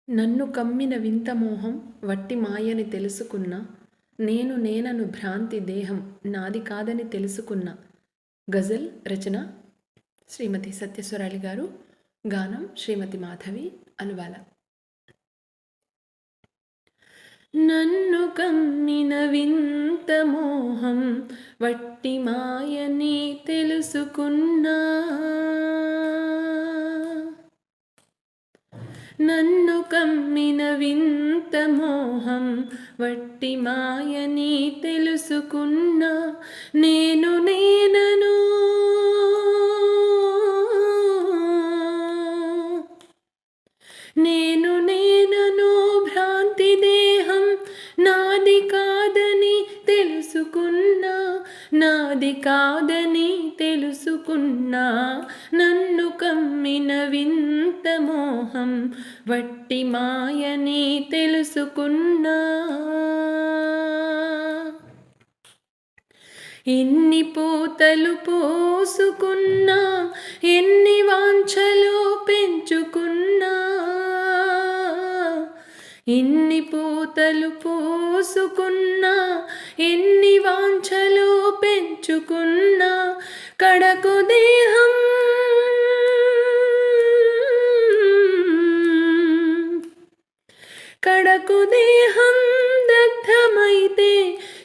నన్ను కమ్మిన వింత మోహం వట్టి మాయని తెలుసుకున్న, నేను నేనను భ్రాంతి దేహం నాది కాదని తెలుసుకున్న. గజల్ రచన శ్రీమతి సత్యస్వరాలి గారు, గానం శ్రీమతి మాధవి అనువాల. నన్ను కమ్మిన వింత మోహం వట్టి మాయని తెలుసుకున్నా, నన్ను కమ్మిన వింత మోహం వట్టి మాయని తెలుసుకున్నా. నేను నేనను నేను నేనను భ్రాంతి దేహం నాది కాదని తెలుసుకున్నా, నాది కాదని తెలుసుకున్నా. నన్ను కమ్మిన వింత మోహం వట్టి మాయని తెలుసుకున్నా. ఎన్ని పూతలు పోసుకున్నా, ఎన్ని వాంఛలు పెంచుకున్నా, ఎన్ని పూతలు పోసుకున్నా, ఎన్ని వాంఛలు పెంచుకున్నా. కడకు దేహం కడకు దేహం దగ్ధమైతే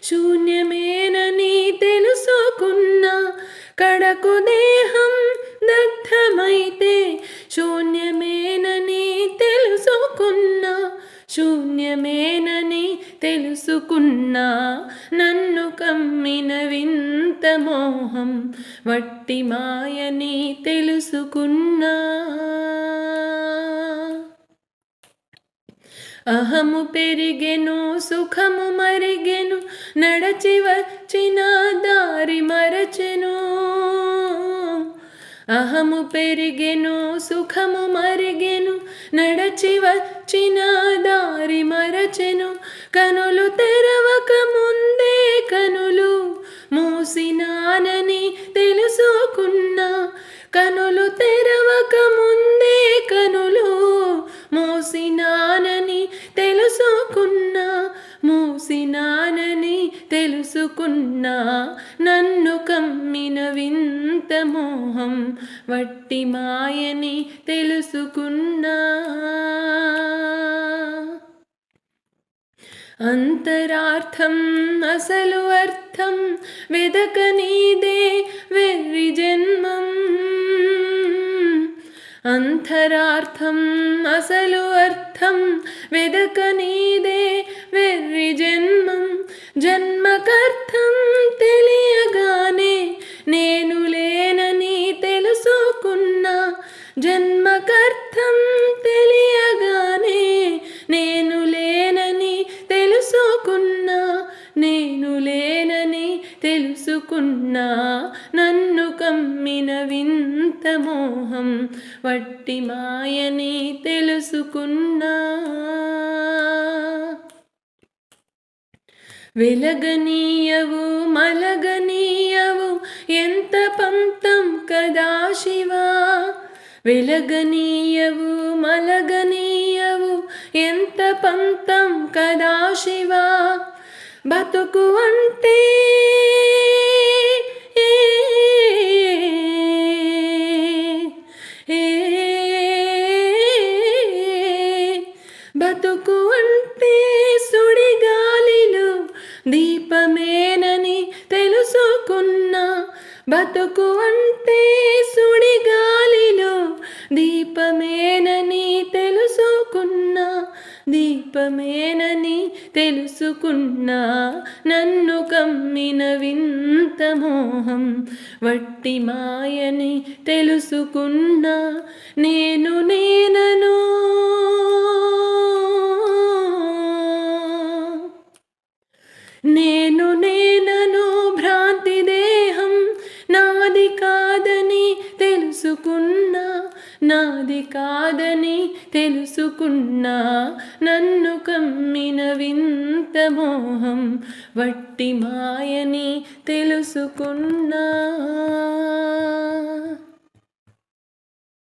శూన్యమేనని తెలుసుకున్నా. కడకు దేహం దగ్ధమైతే శూన్యమేనని తెలుసుకున్నా, శూన్యమేనని తెలుసుకున్నా. నన్ను కమ్మిన వింత మోహం వట్టి మాయని తెలుసుకున్నా. అహము పెరిగెను సుఖము మరిగెను, నడచి వచ్చిన దారి మరచెను. అహము పెరిగెను సుఖము మరిగెను, నడచి వచ్చిన దారి మరచెను. కనులు తెరవక ముందే కనులు మూసినానని తెలుసుకున్నా. కనులు తెరవక ముందే కనులు మూసినానని తెలుసుకున్నా, మూసినానని తెలుసుకున్నా. నన్ను కమ్మిన వింత మోహం వట్టి మాయని తెలుసుకున్నా. అంతరార్థం అసలు అర్థం వెదక నీదే వెర్రి జన్మం. అంతరార్థం అసలు అర్థం వెదక నీదే వెర్రి జన్మం. జన్మకర్థం తెలియగానే నేను లేనని తెలుసుకున్నా. జన్మకర్థం తెలియగానే నేను లేనని తెలుసుకున్నా, నేను లేనని తెలుసుకున్నా. నన్ను కమ్మిన వింత మోహం వట్టి మాయని తెలుసుకున్నా. వెలగనీయవు మలగనీయవు ఎంత పంతం కదా శివా. వెలగనీయవు మలగనీయవు ఎంత పంతం కదా శివా. బతుకు అంటే బతుకు అంటే సుడిగాలిలో దీపమేనని తెలుసుకున్నా. బతుకు అంటే సుడిగాలిలో దీపమేనని తెలుసుకున్నా, దీపమేనని తెలుసుకున్నా. నన్ను కమ్మిన వింత మోహం వట్టి మాయని తెలుసుకున్నా. నేను నేనను నేను నేనను భ్రాంతి దేహం నాది కాదని తెలుసుకున్నా, నాది కాదని తెలుసుకున్నా. నన్ను కమ్మిన వింత మోహం వట్టి మాయని తెలుసుకున్నా.